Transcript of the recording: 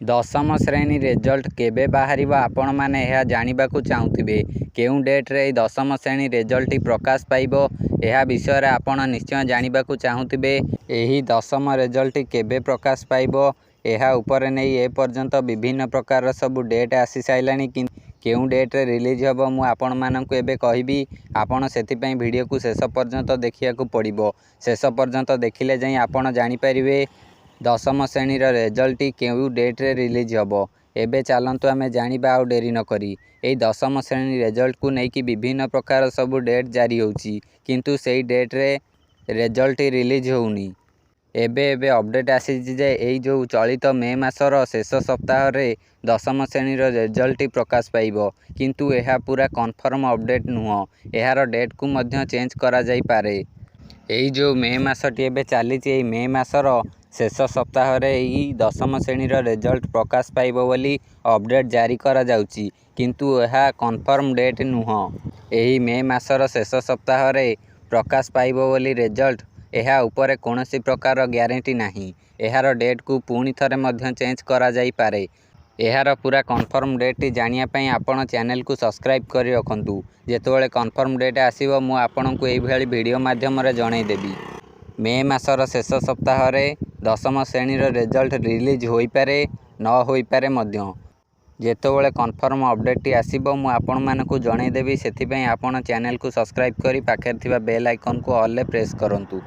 दशम श्रेणी रेजल्ट केबे बाहरिबो आपण माने यह जानिबाकू चाहुथिबे। केउं डेट रे दशम श्रेणी रेजल्ट प्रकाश पाइबो यह विषय रे आपण निश्चय जानिबाकू चाहुथिबे। एही दशम रेजल्ट केबे प्रकाश पाइबो यह ऊपर नै ए पर्यंत विभिन्न प्रकार सब डेट आसी साइलानी कि केउं डेट रे रिलीज हबो मु आपण माननकू एबे कहिबी। आपण सेति पई वीडियो को शेष पर्यंत देखियाकू पड़िबो। शेष पर्यंत देखिले जाई आपण जानि परिबे दशम श्रेणी रेजल्ट केउं डेट रे रिलीज हबो। एबे चलंतु आमे जानिबा आ डेरी न करी। एई दशम श्रेणी रेजल्ट को नेकी विभिन्न प्रकार सब डेट जारी होउची किंतु सेई डेट रे रेजल्ट रिलीज होउनी। एबे अपडेट आसीची जे एई जो चलित मे मासर शेष सप्ताह रे दशम श्रेणी रेजल्ट प्रकाश पाइबो किंतु एहा पूरा कन्फर्म अपडेट नुह। एहार डेट को मध्य चेंज करा जाई पारे। एई जो मे मासटी एबे चालीची एई मे मासर शेष सप्ताह रे एई दशम श्रेणी रेजल्ट प्रकाश पाइबो बोली अपडेट जारी करा जाउची किंतु एहा कन्फर्म डेट नुह। एही मे मासर शेष सप्ताह रे प्रकाश पाइबो बोली रेजल्ट एहा ऊपर कोनोसी प्रकार ग्यारंटी नाही। एहार डेट को पुणी थरे मध्य चेंज करा जाई पारे। एहार पूरा कन्फर्म डेट जानिया पई आपण चैनल को सब्सक्राइब करी रखंतु। जेतोळे कन्फर्म डेट आसीबो मु आपणकू एई भली वीडियो माध्यम रे जणाई देबी। मे मासर शेष सप्ताह रे दशम श्रेणी रेजल्ट रिलीज होई पारे न होई पारे मध्य। जेतोळे कन्फर्म अपडेट टी आसीबो मु आपण मानकू जणाई देबी। सेति पई आपण चैनल को सब्सक्राइब करी पाखे थिबा बेल आइकन को ऑल ले प्रेस करंतु।